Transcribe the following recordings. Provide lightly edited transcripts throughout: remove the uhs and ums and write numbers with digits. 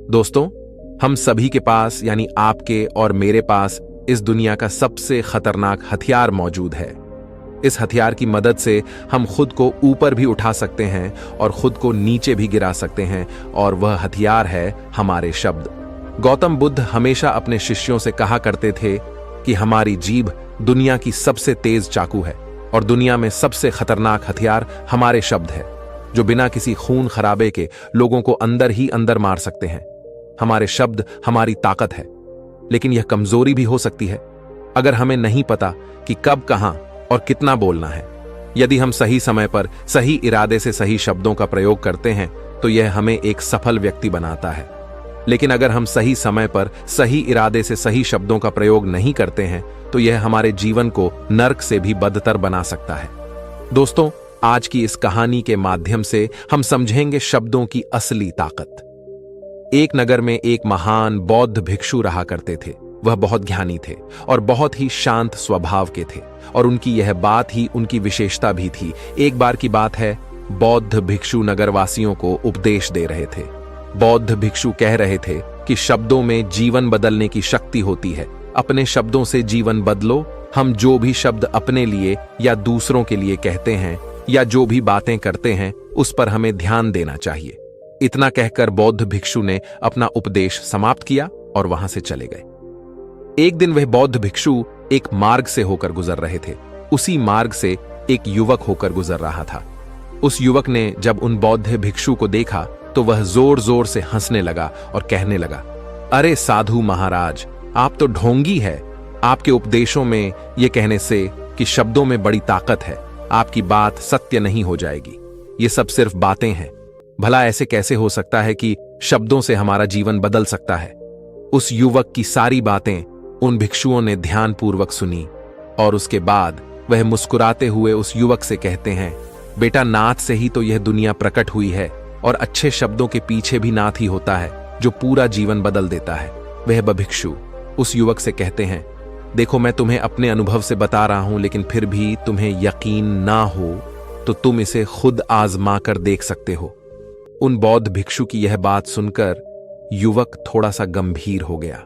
दोस्तों, हम सभी के पास यानी आपके और मेरे पास इस दुनिया का सबसे खतरनाक हथियार मौजूद है। इस हथियार की मदद से हम खुद को ऊपर भी उठा सकते हैं और खुद को नीचे भी गिरा सकते हैं, और वह हथियार है हमारे शब्द। गौतम बुद्ध हमेशा अपने शिष्यों से कहा करते थे कि हमारी जीभ दुनिया की सबसे तेज चाकू है और दुनिया में सबसे खतरनाक हथियार हमारे शब्द है, जो बिना किसी खून खराबे के लोगों को अंदर ही अंदर मार सकते हैं। हमारे शब्द हमारी ताकत है, लेकिन यह कमजोरी भी हो सकती है अगर हमें नहीं पता कि कब, कहां और कितना बोलना है। यदि हम सही समय पर सही इरादे से सही शब्दों का प्रयोग करते हैं तो यह हमें एक सफल व्यक्ति बनाता है, लेकिन अगर हम सही समय पर सही इरादे से सही शब्दों का प्रयोग नहीं करते हैं तो यह हमारे जीवन को नर्क से भी बदतर बना सकता है। दोस्तों, आज की इस कहानी के माध्यम से हम समझेंगे शब्दों की असली ताकत। एक नगर में एक महान बौद्ध भिक्षु रहा करते थे। वह बहुत ज्ञानी थे और बहुत ही शांत स्वभाव के थे, और उनकी यह बात ही उनकी विशेषता भी थी। एक बार की बात है, बौद्ध भिक्षु नगरवासियों को उपदेश दे रहे थे। बौद्ध भिक्षु कह रहे थे कि शब्दों में जीवन बदलने की शक्ति होती है। अपने शब्दों से जीवन बदलो। हम जो भी शब्द अपने लिए या दूसरों के लिए कहते हैं या जो भी बातें करते हैं, उस पर हमें ध्यान देना चाहिए। इतना कहकर बौद्ध भिक्षु ने अपना उपदेश समाप्त किया और वहां से चले गए। एक दिन वह बौद्ध भिक्षु एक मार्ग से होकर गुजर रहे थे। उसी मार्ग से एक युवक होकर गुजर रहा था। उस युवक ने जब उन बौद्ध भिक्षु को देखा तो वह जोर जोर से हंसने लगा और कहने लगा, अरे साधु महाराज, आप तो ढोंगी है। आपके उपदेशों में यह कहने से कि शब्दों में बड़ी ताकत है, आपकी बात सत्य नहीं हो जाएगी। ये सब सिर्फ बातें हैं। भला ऐसे कैसे हो सकता है कि शब्दों से हमारा जीवन बदल सकता है? उस युवक की सारी बातें उन भिक्षुओं ने ध्यानपूर्वक सुनी, और उसके बाद वह मुस्कुराते हुए उस युवक से कहते हैं, बेटा, नाथ से ही तो यह दुनिया प्रकट हुई है, और अच्छे शब्दों के पीछे भी नाथ ही होता है जो पूरा जीवन बदल देता है। वह भिक्षु उस युवक से कहते हैं, देखो, मैं तुम्हें अपने अनुभव से बता रहा हूं, लेकिन फिर भी तुम्हें यकीन ना हो तो तुम इसे खुद आजमा कर देख सकते हो। उन बौद्ध भिक्षु की यह बात सुनकर युवक थोड़ा सा गंभीर हो गया।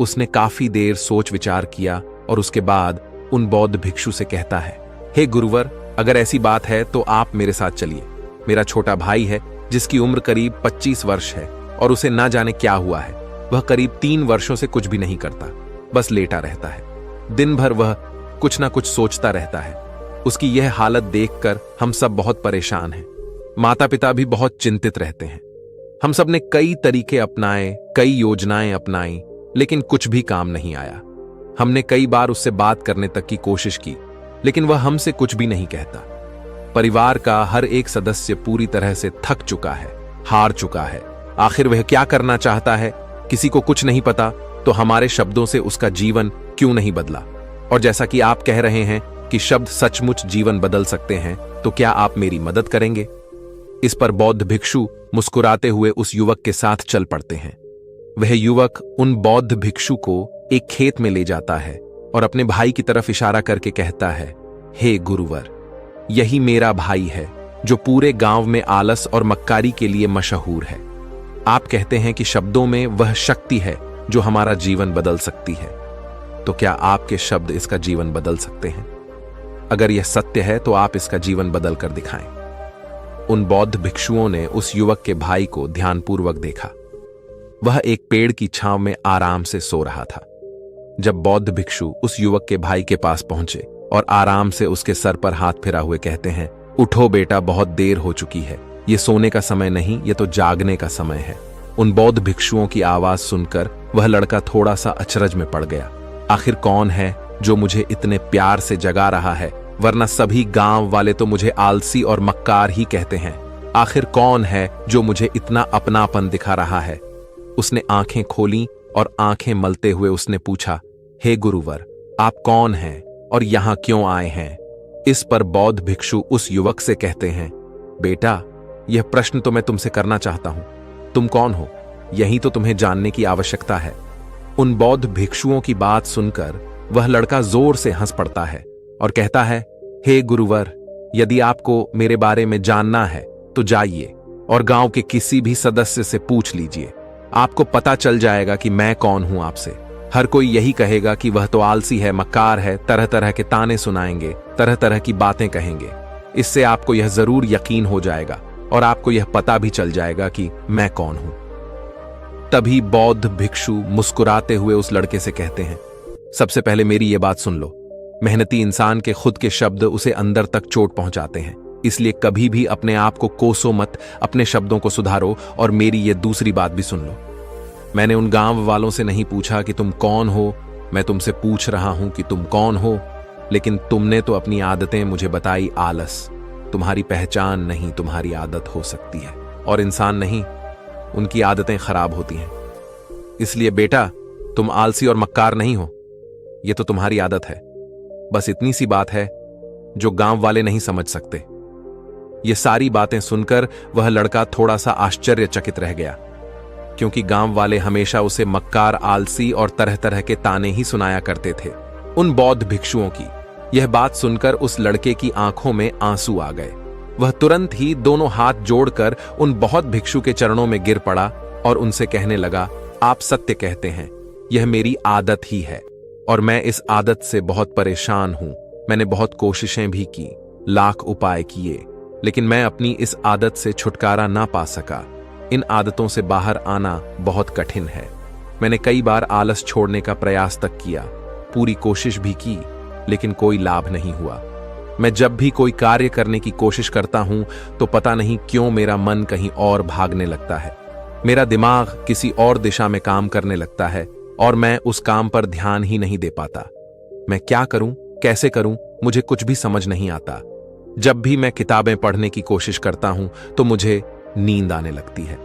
उसने काफी देर सोच विचार किया और उसके बाद उन बौद्ध भिक्षु से कहता है, हे गुरुवर, अगर ऐसी बात है तो आप मेरे साथ चलिए। मेरा छोटा भाई है जिसकी उम्र करीब 25 वर्ष है और उसे ना जाने क्या हुआ है। वह करीब 3 वर्षों से कुछ भी नहीं करता, बस लेटा रहता है। दिन भर वह कुछ ना कुछ सोचता रहता है। उसकी यह हालत देखकर हम सब बहुत परेशान हैं। माता पिता भी बहुत चिंतित रहते हैं। हम सब ने कई तरीके अपनाए, कई योजनाएं अपनाई, लेकिन कुछ भी काम नहीं आया। हमने कई बार उससे बात करने तक की कोशिश की, लेकिन वह हमसे कुछ भी नहीं कहता। परिवार का हर एक सदस्य पूरी तरह से थक चुका है, हार चुका है। आखिर वह क्या करना चाहता है, किसी को कुछ नहीं पता। तो हमारे शब्दों से उसका जीवन क्यों नहीं बदला? और जैसा कि आप कह रहे हैं कि शब्द सचमुच जीवन बदल सकते हैं, तो क्या आप मेरी मदद करेंगे? इस पर बौद्ध भिक्षु मुस्कुराते हुए उस युवक के साथ चल पड़ते हैं। वह युवक उन बौद्ध भिक्षु को एक खेत में ले जाता है और अपने भाई की तरफ इशारा करके कहता है, हे गुरुवर, यही मेरा भाई है जो पूरे गांव में आलस और मक्कारी के लिए मशहूर है। आप कहते हैं कि शब्दों में वह शक्ति है जो हमारा जीवन बदल सकती है, तो क्या आपके शब्द इसका जीवन बदल सकते हैं? अगर यह सत्य है तो आप इसका जीवन बदल कर दिखाएं। उन बौद्ध भिक्षुओं ने उस युवक के भाई को ध्यानपूर्वक देखा। वह एक पेड़ की छांव में आराम से सो रहा था। जब बौद्ध भिक्षु उस युवक के भाई के पास पहुंचे और आराम से उसके सर पर हाथ फिरा हुए कहते हैं, उठो बेटा, बहुत देर हो चुकी है। ये सोने का समय नहीं, ये तो जागने का समय है। उन बौद्ध भिक्षुओं की आवाज सुनकर वह लड़का थोड़ा सा अचरज में पड़ गया। आखिर कौन है जो मुझे इतने प्यार से जगा रहा है, वरना सभी गांव वाले तो मुझे आलसी और मक्कार ही कहते हैं। आखिर कौन है जो मुझे इतना अपनापन दिखा रहा है? उसने आंखें खोली और आंखें मलते हुए उसने पूछा, हे गुरुवर, आप कौन हैं और यहां क्यों आए हैं? इस पर बौद्ध भिक्षु उस युवक से कहते हैं, बेटा, यह प्रश्न तो मैं तुमसे करना चाहता हूं। तुम कौन हो, यही तो तुम्हें जानने की आवश्यकता है। उन बौद्ध भिक्षुओं की बात सुनकर वह लड़का जोर से हंस पड़ता है और कहता है, हे गुरुवर, यदि आपको मेरे बारे में जानना है तो जाइए और गांव के किसी भी सदस्य से पूछ लीजिए। आपको पता चल जाएगा कि मैं कौन हूं आपसे। हर कोई यही कहेगा कि वह तो आलसी है, मक्कार है, तरह तरह के ताने सुनाएंगे, तरह तरह की बातें कहेंगे। इससे आपको यह जरूर यकीन हो जाएगा और आपको यह पता भी चल जाएगा कि मैं कौन हूं। तभी बौद्ध भिक्षु मुस्कुराते हुए उस लड़के से कहते हैं, सबसे पहले मेरी यह बात सुन लो। मेहनती इंसान के खुद के शब्द उसे अंदर तक चोट पहुंचाते हैं, इसलिए कभी भी अपने आप को कोसो मत, अपने शब्दों को सुधारो। और मेरी ये दूसरी बात भी सुन लो। मैंने उन गांव वालों से नहीं पूछा कि तुम कौन हो, मैं तुमसे पूछ रहा हूं कि तुम कौन हो। लेकिन तुमने तो अपनी आदतें मुझे बताई आलस। तुम्हारी पहचान नहीं, तुम्हारी आदत हो सकती है, और इंसान नहीं, उनकी आदतें खराब होती हैं। इसलिए बेटा, तुम आलसी और मक्कार नहीं हो, यह तो तुम्हारी आदत है। बस इतनी सी बात है जो गांव वाले नहीं समझ सकते। ये सारी बातें सुनकर वह लड़का थोड़ा सा आश्चर्यचकित रह गया, क्योंकि गांव वाले हमेशा उसे मक्कार, आलसी और तरह तरह के ताने ही सुनाया करते थे। उन बौद्ध भिक्षुओं की यह बात सुनकर उस लड़के की आंखों में आंसू आ गए। वह तुरंत ही दोनों हाथ जोड़कर उन बौद्ध भिक्षु के चरणों में गिर पड़ा और उनसे कहने लगा, आप सत्य कहते हैं, यह मेरी आदत ही है और मैं इस आदत से बहुत परेशान हूं। मैंने बहुत कोशिशें भी की, लाख उपाय किए, लेकिन मैं अपनी इस आदत से छुटकारा ना पा सका। इन आदतों से बाहर आना बहुत कठिन है। मैंने कई बार आलस छोड़ने का प्रयास तक किया, पूरी कोशिश भी की, लेकिन कोई लाभ नहीं हुआ। मैं जब भी कोई कार्य करने की कोशिश करता हूं तो पता नहीं क्यों मेरा मन कहीं और भागने लगता है। मेरा दिमाग किसी और दिशा में काम करने लगता है और मैं उस काम पर ध्यान ही नहीं दे पाता। मैं क्या करूं, कैसे करूं, मुझे कुछ भी समझ नहीं आता। जब भी मैं किताबें पढ़ने की कोशिश करता हूं तो मुझे नींद आने लगती है।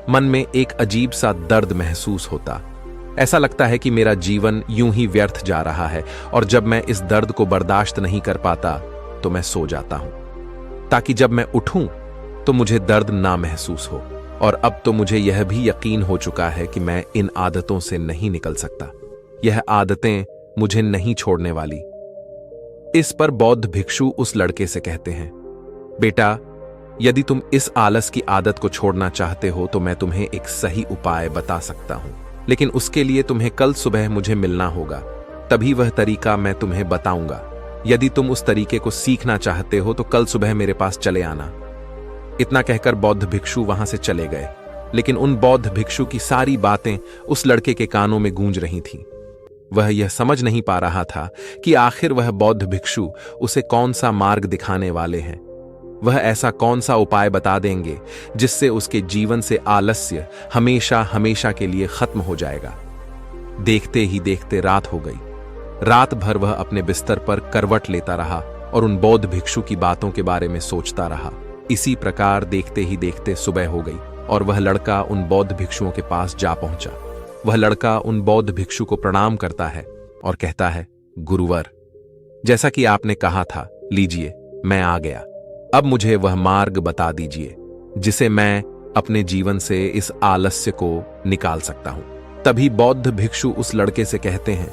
मन में एक अजीब सा दर्द महसूस होता। ऐसा लगता है कि मेरा जीवन यूं ही व्यर्थ जा रहा है, और जब मैं इस दर्द को बर्दाश्त नहीं कर पाता तो मैं सो जाता हूं, ताकि जब मैं उठूं तो मुझे दर्द ना महसूस हो। और अब तो मुझे यह भी यकीन हो चुका है कि मैं इन आदतों से नहीं निकल सकता। यह आदतें मुझे नहीं छोड़ने वाली। इस पर बौद्ध भिक्षु उस लड़के से कहते हैं, बेटा, यदि तुम इस आलस की आदत को छोड़ना चाहते हो तो मैं तुम्हें एक सही उपाय बता सकता हूं, लेकिन उसके लिए तुम्हें कल सुबह मुझे मिलना होगा, तभी वह तरीका मैं तुम्हें बताऊंगा। यदि तुम उस तरीके को सीखना चाहते हो तो कल सुबह मेरे पास चले आना। इतना कहकर बौद्ध भिक्षु वहां से चले गए, लेकिन उन बौद्ध भिक्षु की सारी बातें उस लड़के के कानों में गूंज रही थीं। वह यह समझ नहीं पा रहा था कि आखिर वह बौद्ध भिक्षु उसे कौन सा मार्ग दिखाने वाले हैं। वह ऐसा कौन सा उपाय बता देंगे जिससे उसके जीवन से आलस्य हमेशा हमेशा के लिए खत्म हो जाएगा। देखते ही देखते रात हो गई। रात भर वह अपने बिस्तर पर करवट लेता रहा और उन बौद्ध भिक्षु की बातों के बारे में सोचता रहा। इसी प्रकार देखते ही देखते सुबह हो गई और वह लड़का उन बौद्ध भिक्षुओं के पास जा पहुंचा। वह लड़का उन बौद्ध भिक्षु को प्रणाम करता है और कहता है, गुरुवर, जैसा कि आपने कहा था, लीजिए, मैं आ गया। अब मुझे वह मार्ग बता दीजिए जिसे मैं अपने जीवन से इस आलस्य को निकाल सकता हूं। तभी बौद्ध भिक्षु उस लड़के से कहते हैं,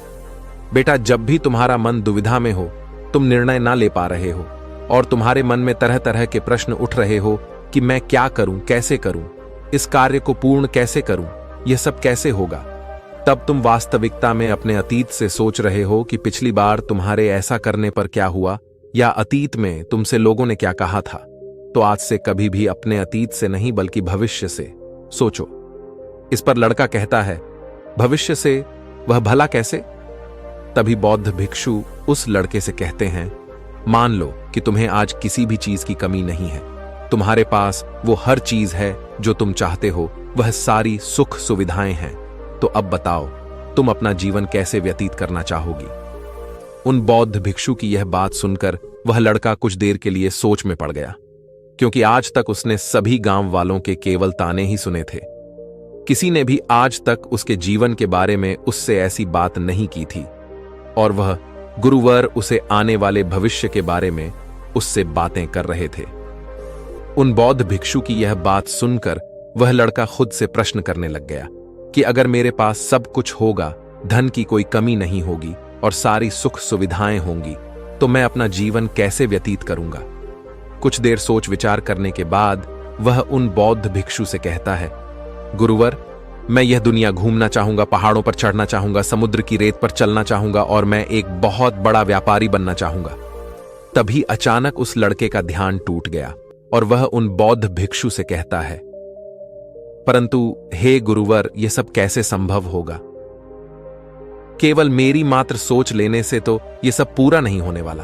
बेटा, जब भी तुम्हारा मन दुविधा में हो, तुम निर्णय ना ले पा रहे हो और तुम्हारे मन में तरह तरह के प्रश्न उठ रहे हो कि मैं क्या करूं, कैसे करूं, इस कार्य को पूर्ण कैसे करूं, यह सब कैसे होगा, तब तुम वास्तविकता में अपने अतीत से सोच रहे हो कि पिछली बार तुम्हारे ऐसा करने पर क्या हुआ, या अतीत में तुमसे लोगों ने क्या कहा था। तो आज से कभी भी अपने अतीत से नहीं बल्कि भविष्य से सोचो। इस पर लड़का कहता है, भविष्य से, वह भला कैसे? तभी बौद्ध भिक्षु उस लड़के से कहते हैं, मान लो कि तुम्हें आज किसी भी चीज की कमी नहीं है, तुम्हारे पास वो हर चीज है जो तुम चाहते हो, वह सारी सुख सुविधाएं हैं। तो अब बताओ, तुम अपना जीवन कैसे व्यतीत करना चाहोगी? उन बौद्ध भिक्षु की यह बात सुनकर वह लड़का कुछ देर के लिए सोच में पड़ गया, क्योंकि आज तक उसने सभी गांव वालों के केवल ताने ही सुने थे। किसी ने भी आज तक उसके जीवन के बारे में उससे ऐसी बात नहीं की थी, और वह गुरुवर उसे आने वाले भविष्य के बारे में उससे बातें कर रहे थे। उन बौद्ध भिक्षु की यह बात सुनकर वह लड़का खुद से प्रश्न करने लग गया कि अगर मेरे पास सब कुछ होगा, धन की कोई कमी नहीं होगी और सारी सुख सुविधाएं होंगी, तो मैं अपना जीवन कैसे व्यतीत करूंगा? कुछ देर सोच विचार करने के बाद वह उन बौद्ध भिक्षु से कहता है, गुरुवर, मैं यह दुनिया घूमना चाहूंगा, पहाड़ों पर चढ़ना चाहूंगा, समुद्र की रेत पर चलना चाहूंगा और मैं एक बहुत बड़ा व्यापारी बनना चाहूंगा। तभी अचानक उस लड़के का ध्यान टूट गया और वह उन बौद्ध भिक्षु से कहता है, परंतु हे गुरुवर, यह सब कैसे संभव होगा? केवल मेरी मात्र सोच लेने से तो यह सब पूरा नहीं होने वाला।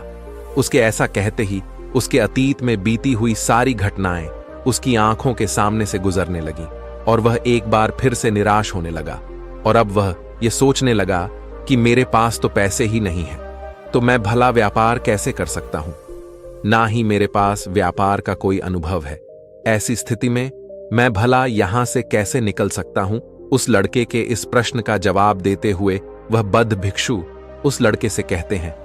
उसके ऐसा कहते ही उसके अतीत में बीती हुई सारी घटनाएं उसकी आंखों के सामने से गुजरने लगी और वह एक बार फिर से निराश होने लगा। और अब वह यह सोचने लगा कि मेरे पास तो पैसे ही नहीं है, तो मैं भला व्यापार कैसे कर सकता हूं? ना ही मेरे पास व्यापार का कोई अनुभव है। ऐसी स्थिति में मैं भला यहां से कैसे निकल सकता हूं? उस लड़के के इस प्रश्न का जवाब देते हुए वह बद्ध भिक्षु उस लड़के से कहते हैं,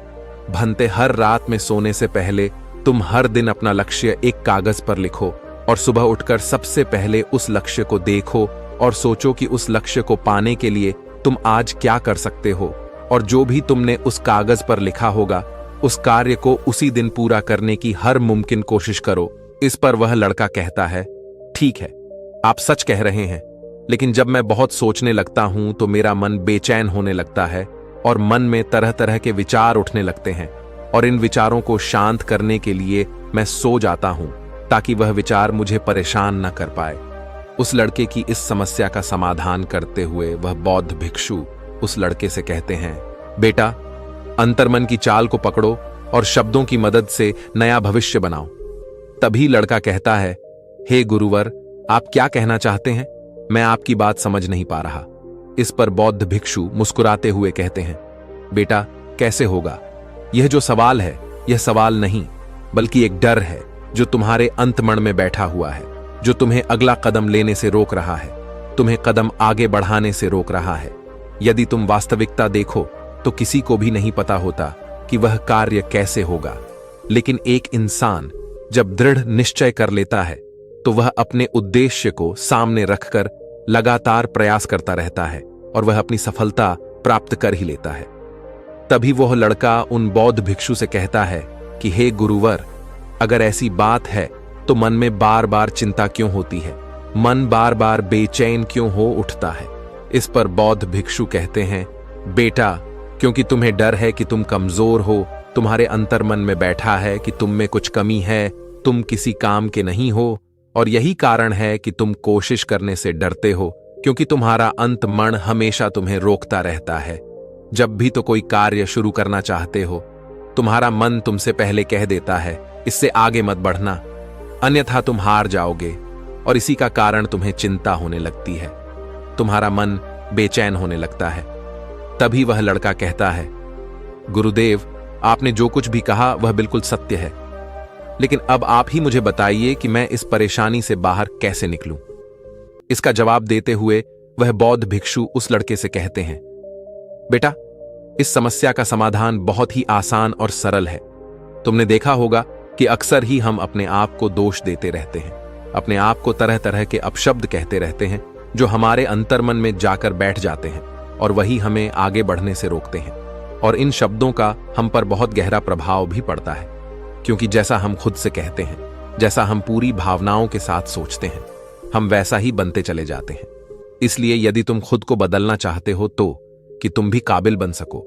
भंते, हर रात में सोने से पहले तुम हर दिन अपना लक्ष्य एक कागज पर लिखो और सुबह उठकर सबसे पहले उस लक्ष्य को देखो और सोचो कि उस लक्ष्य को पाने के लिए तुम आज क्या कर सकते हो, और जो भी तुमने उस कागज पर लिखा होगा उस कार्य को उसी दिन पूरा करने की हर मुमकिन कोशिश करो। इस पर वह लड़का कहता है, ठीक है, आप सच कह रहे हैं, लेकिन जब मैं बहुत सोचने लगता हूं तो मेरा मन बेचैन होने लगता है और मन में तरह तरह के विचार उठने लगते हैं और इन विचारों को शांत करने के लिए मैं सो जाता हूं ताकि वह विचार मुझे परेशान न कर पाए। उस लड़के की इस समस्या का समाधान करते हुए वह बौद्ध भिक्षु उस लड़के से कहते हैं, बेटा, अंतर्मन की चाल को पकड़ो और शब्दों की मदद से नया भविष्य बनाओ। तभी लड़का कहता है, हे गुरुवर, आप क्या कहना चाहते हैं? मैं आपकी बात समझ नहीं पा रहा। इस पर बौद्ध भिक्षु मुस्कुराते हुए कहते हैं, बेटा, कैसे होगा? यह जो सवाल है यह सवाल नहीं बल्कि एक डर है जो तुम्हारे अंतमन में बैठा हुआ है, जो तुम्हें अगला कदम लेने से रोक रहा है, तुम्हें कदम आगे बढ़ाने से रोक रहा है। यदि तुम वास्तविकता देखो तो किसी को भी नहीं पता होता कि वह कार्य कैसे होगा, लेकिन एक इंसान जब दृढ़ निश्चय कर लेता है तो वह अपने उद्देश्य को सामने रखकर लगातार प्रयास करता रहता है और वह अपनी सफलता प्राप्त कर ही लेता है। तभी वह लड़का उन बौद्ध भिक्षु से कहता है कि हे गुरुवर, अगर ऐसी बात है तो मन में बार बार चिंता क्यों होती है? मन बार बार बेचैन क्यों हो उठता है? इस पर बौद्ध भिक्षु कहते हैं, बेटा, क्योंकि तुम्हें डर है कि तुम कमजोर हो, तुम्हारे अंतर्मन में बैठा है कि तुम में कुछ कमी है, तुम किसी काम के नहीं हो, और यही कारण है कि तुम कोशिश करने से डरते हो, क्योंकि तुम्हारा अंतमन हमेशा तुम्हें रोकता रहता है। जब भी तो कोई कार्य शुरू करना चाहते हो, तुम्हारा मन तुमसे पहले कह देता है, इससे आगे मत बढ़ना, अन्यथा तुम हार जाओगे, और इसी का कारण तुम्हें चिंता होने लगती है, तुम्हारा मन बेचैन होने लगता है। तभी वह लड़का कहता है, गुरुदेव, आपने जो कुछ भी कहा वह बिल्कुल सत्य है, लेकिन अब आप ही मुझे बताइए कि मैं इस परेशानी से बाहर कैसे निकलूं। इसका जवाब देते हुए वह बौद्ध भिक्षु उस लड़के से कहते हैं, बेटा, इस समस्या का समाधान बहुत ही आसान और सरल है। तुमने देखा होगा कि अक्सर ही हम अपने आप को दोष देते रहते हैं, अपने आप को तरह तरह के अपशब्द कहते रहते हैं जो हमारे अंतर्मन में जाकर बैठ जाते हैं और वही हमें आगे बढ़ने से रोकते हैं। और इन शब्दों का हम पर बहुत गहरा प्रभाव भी पड़ता है, क्योंकि जैसा हम खुद से कहते हैं, जैसा हम पूरी भावनाओं के साथ सोचते हैं, हम वैसा ही बनते चले जाते हैं। इसलिए यदि तुम खुद को बदलना चाहते हो तो कि तुम भी काबिल बन सको,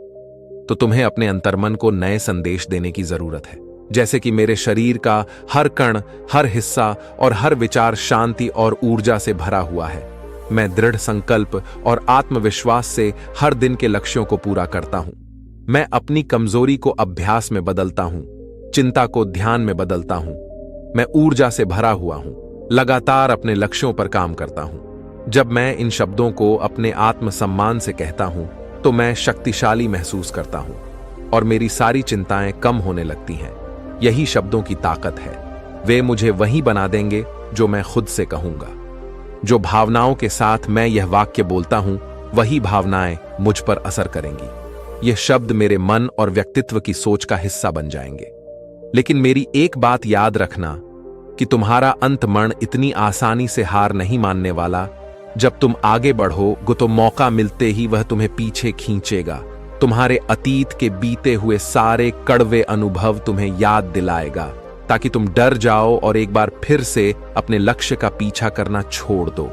तो तुम्हें अपने अंतर्मन को नए संदेश देने की जरूरत है। जैसे कि मेरे शरीर का हर कण, हर हिस्सा और हर विचार शांति और ऊर्जा से भरा हुआ है। मैं दृढ़ संकल्प और आत्मविश्वास से हर दिन के लक्ष्यों को पूरा करता हूं। मैं अपनी कमजोरी को अभ्यास में बदलता हूं, चिंता को ध्यान में बदलता हूं। मैं ऊर्जा से भरा हुआ हूं, लगातार अपने लक्ष्यों पर काम करता हूं। जब मैं इन शब्दों को अपने आत्मसम्मान से कहता हूं तो मैं शक्तिशाली महसूस करता हूं और मेरी सारी चिंताएं कम होने लगती हैं। यही शब्दों की ताकत है, वे मुझे वही बना देंगे जो मैं खुद से कहूंगा। जो भावनाओं के साथ मैं यह वाक्य बोलता हूं वही भावनाएं मुझ पर असर करेंगी। यह शब्द मेरे मन और व्यक्तित्व की सोच का हिस्सा बन जाएंगे। लेकिन मेरी एक बात याद रखना कि तुम्हारा अंतमन इतनी आसानी से हार नहीं मानने वाला। जब तुम आगे बढ़ोगे तो मौका मिलते ही वह तुम्हें पीछे खींचेगा। तुम्हारे अतीत के बीते हुए सारे कड़वे अनुभव तुम्हें याद दिलाएगा ताकि तुम डर जाओ और एक बार फिर से अपने लक्ष्य का पीछा करना छोड़ दो।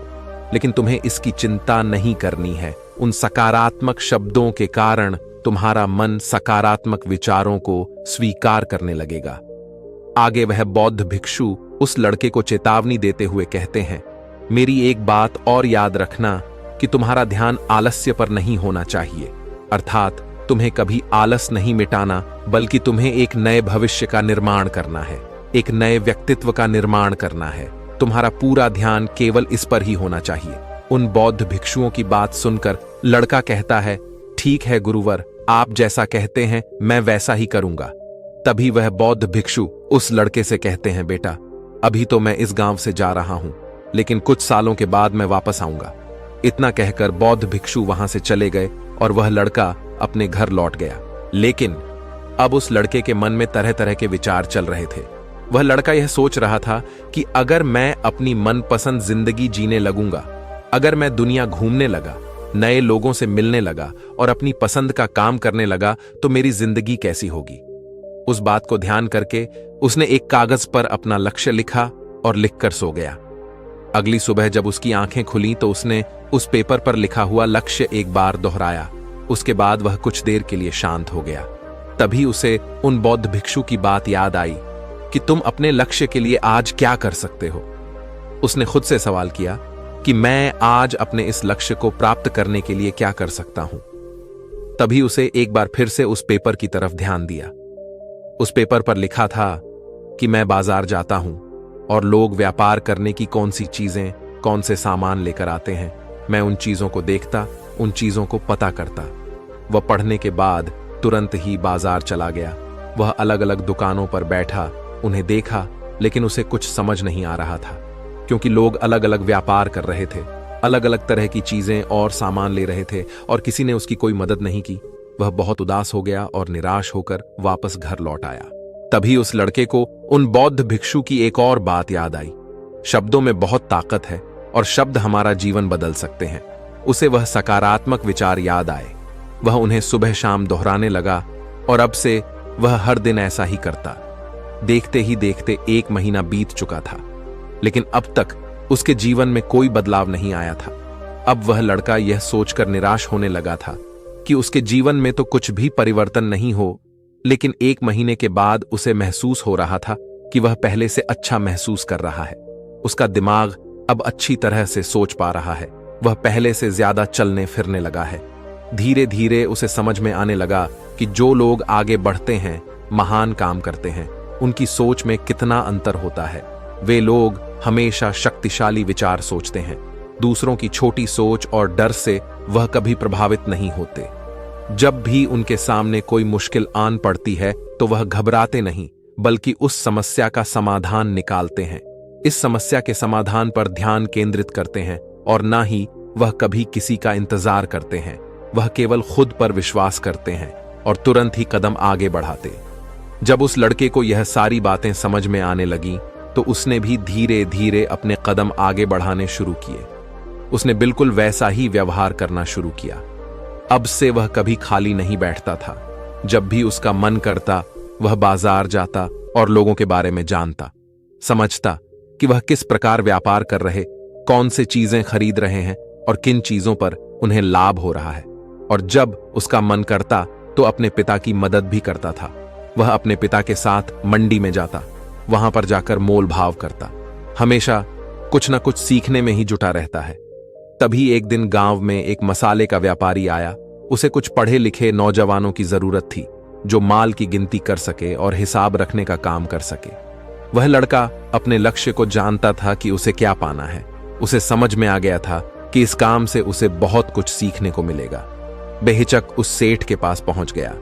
लेकिन तुम्हें इसकी चिंता नहीं करनी है। उन सकारात्मक शब्दों के कारण तुम्हारा मन सकारात्मक विचारों को स्वीकार करने लगेगा। आगे वह बौद्ध भिक्षु उस लड़के को चेतावनी देते हुए कहते हैं, मेरी एक बात और याद रखना कि तुम्हारा ध्यान आलस्य पर नहीं होना चाहिए, अर्थात तुम्हें कभी आलस नहीं मिटाना, बल्कि तुम्हें एक नए भविष्य का निर्माण करना है, एक नए व्यक्तित्व का निर्माण करना है। तुम्हारा पूरा ध्यान केवल इस पर ही होना चाहिए। उन बौद्ध भिक्षुओं की बात सुनकर लड़का कहता है, ठीक है गुरुवर, आप जैसा कहते हैं मैं वैसा ही करूंगा। तभी वह बौद्ध भिक्षु उस लड़के से कहते हैं, बेटा अभी तो मैं इस गांव से जा रहा हूं, लेकिन कुछ सालों के बाद मैं वापस आऊंगा। इतना कहकर बौद्ध भिक्षु वहां से चले गए और वह लड़का अपने घर लौट गया। लेकिन अब उस लड़के के मन में तरह तरह के विचार चल रहे थे। वह लड़का यह सोच रहा था कि अगर मैं अपनी मनपसंद जिंदगी जीने लगूंगा, अगर मैं दुनिया घूमने लगा, नए लोगों से मिलने लगा और अपनी पसंद का काम करने लगा, तो मेरी जिंदगी कैसी होगी। उस बात को ध्यान करके उसने एक कागज पर अपना लक्ष्य लिखा और लिखकर सो गया। अगली सुबह जब उसकी आंखें खुली तो उसने उस पेपर पर लिखा हुआ लक्ष्य एक बार दोहराया। उसके बाद वह कुछ देर के लिए शांत हो गया। तभी उसे उन बौद्ध भिक्षु की बात याद आई कि तुम अपने लक्ष्य के लिए आज क्या कर सकते हो। उसने खुद से सवाल किया कि मैं आज अपने इस लक्ष्य को प्राप्त करने के लिए क्या कर सकता हूं। तभी उसे एक बार फिर से उस पेपर की तरफ ध्यान दिया। उस पेपर पर लिखा था कि मैं बाजार जाता हूं और लोग व्यापार करने की कौन सी चीजें, कौन से सामान लेकर आते हैं, मैं उन चीजों को देखता, उन चीजों को पता करता। वह पढ़ने के बाद तुरंत ही बाजार चला गया। वह अलग अलग दुकानों पर बैठा, उन्हें देखा, लेकिन उसे कुछ समझ नहीं आ रहा था, क्योंकि लोग अलग अलग व्यापार कर रहे थे, अलग अलग तरह की चीजें और सामान ले रहे थे और किसी ने उसकी कोई मदद नहीं की। वह बहुत उदास हो गया और निराश होकर वापस घर लौट आया। तभी उस लड़के को उन बौद्ध भिक्षु की एक और बात याद आई। शब्दों में बहुत ताकत है और शब्द हमारा जीवन बदल सकते हैं। उसे वह सकारात्मक विचार याद आए। वह उन्हें सुबह शाम दोहराने लगा और अब से वह हर दिन ऐसा ही करता। देखते ही देखते 1 महीना बीत चुका था, लेकिन अब तक उसके जीवन में कोई बदलाव नहीं आया था। अब वह लड़का यह सोचकर निराश होने लगा था कि उसके जीवन में तो कुछ भी परिवर्तन नहीं हो, लेकिन 1 महीने के बाद उसे महसूस हो रहा था कि वह पहले से अच्छा महसूस कर रहा है। उसका दिमाग अब अच्छी तरह से सोच पा रहा है। वह पहले से ज्यादा चलने फिरने लगा है। धीरे धीरे उसे समझ में आने लगा कि जो लोग आगे बढ़ते हैं, महान काम करते हैं, उनकी सोच में कितना अंतर होता है। वे लोग हमेशा शक्तिशाली विचार सोचते हैं। दूसरों की छोटी सोच और डर से वह कभी प्रभावित नहीं होते। जब भी उनके सामने कोई मुश्किल आन पड़ती है तो वह घबराते नहीं, बल्कि उस समस्या का समाधान निकालते हैं। इस समस्या के समाधान पर ध्यान केंद्रित करते हैं और ना ही वह कभी किसी का इंतजार करते हैं। वह केवल खुद पर विश्वास करते हैं और तुरंत ही कदम आगे बढ़ाते। जब उस लड़के को यह सारी बातें समझ में आने लगी तो उसने भी धीरे धीरे अपने कदम आगे बढ़ाने शुरू किए। उसने बिल्कुल वैसा ही व्यवहार करना शुरू किया। अब से वह कभी खाली नहीं बैठता था। जब भी उसका मन करता वह बाजार जाता और लोगों के बारे में जानता, समझता कि वह किस प्रकार व्यापार कर रहे, कौन से चीजें खरीद रहे हैं और किन चीजों पर उन्हें लाभ हो रहा है। और जब उसका मन करता तो अपने पिता की मदद भी करता था। वह अपने पिता के साथ मंडी में जाता, वहां पर जाकर मोल भाव करता, हमेशा कुछ न कुछ सीखने में ही जुटा रहता है। तभी एक दिन गांव में एक मसाले का व्यापारी आया। उसे कुछ पढ़े लिखे नौजवानों की जरूरत थी जो माल की गिनती कर सके और हिसाब रखने का काम कर सके। वह लड़का अपने लक्ष्य को जानता था कि उसे क्या पाना है। उसे समझ में आ गया था कि इस काम से उसे बहुत कुछ सीखने को मिलेगा। बेहिचक उस सेठ के पास पहुंच गया।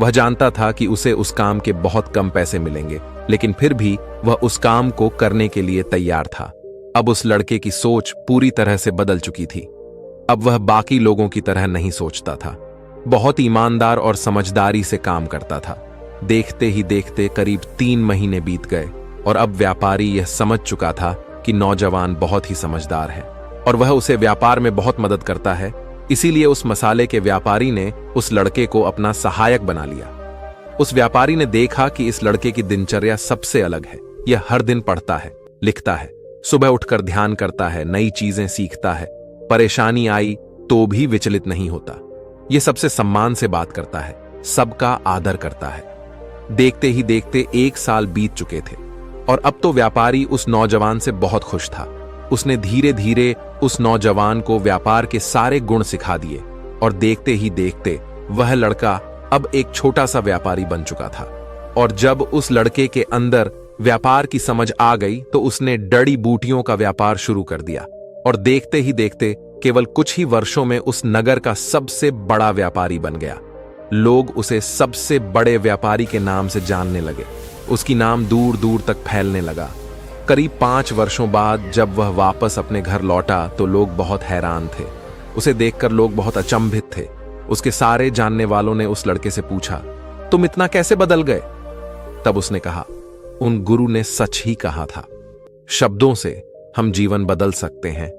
वह जानता था कि उसे उस काम के बहुत कम पैसे मिलेंगे, लेकिन फिर भी वह उस काम को करने के लिए तैयार था। अब उस लड़के की सोच पूरी तरह से बदल चुकी थी। अब वह बाकी लोगों की तरह नहीं सोचता था। बहुत ईमानदार और समझदारी से काम करता था। देखते ही देखते करीब 3 महीने बीत गए और अब व्यापारी यह समझ चुका था कि नौजवान बहुत ही समझदार है और वह उसे व्यापार में बहुत मदद करता है। इसीलिए उस मसाले के व्यापारी ने उस लड़के को अपना सहायक बना लिया। उस व्यापारी ने देखा कि इस लड़के की दिनचर्या सबसे अलग है। यह हर दिन पढ़ता है, लिखता है, सुबह उठकर ध्यान करता है, नई चीजें सीखता है, परेशानी आई तो भी विचलित नहीं होता। ये सबसे सम्मान से बात करता है, सबका आदर करता है। देखते ही देखते 1 साल बीत चुके थे और अब तो व्यापारी उस नौजवान से बहुत खुश था। उसने धीरे धीरे उस नौजवान को व्यापार के सारे गुण सिखा दिए और देखते ही देखते वह लड़का अब एक छोटा सा व्यापारी बन चुका था। और जब उस लड़के के अंदर व्यापार की समझ आ गई तो उसने जड़ी बूटियों का व्यापार शुरू कर दिया और देखते ही देखते केवल कुछ ही वर्षों में उस नगर का सबसे बड़ा व्यापारी बन गया। लोग उसे सबसे बड़े व्यापारी के नाम से जानने लगे। उसकी नाम दूर दूर तक फैलने लगा। करीब 5 वर्षों बाद जब वह वापस अपने घर लौटा तो लोग बहुत हैरान थे। उसे देखकर लोग बहुत अचंभित थे। उसके सारे जानने वालों ने उस लड़के से पूछा, तुम इतना कैसे बदल गए? तब उसने कहा, उन गुरु ने सच ही कहा था, शब्दों से हम जीवन बदल सकते हैं।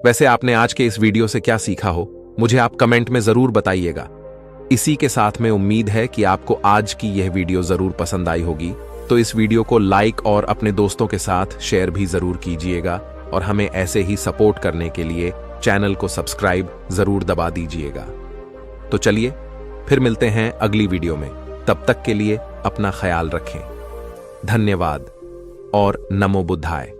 वैसे आपने आज के इस वीडियो से क्या सीखा हो, मुझे आप कमेंट में जरूर बताइएगा। इसी के साथ में उम्मीद है कि आपको आज की यह वीडियो जरूर पसंद आई होगी, तो इस वीडियो को लाइक और अपने दोस्तों के साथ शेयर भी जरूर कीजिएगा और हमें ऐसे ही सपोर्ट करने के लिए चैनल को सब्सक्राइब जरूर दबा दीजिएगा। तो चलिए फिर मिलते हैं अगली वीडियो में। तब तक के लिए अपना ख्याल रखें। धन्यवाद और नमो बुद्धाय।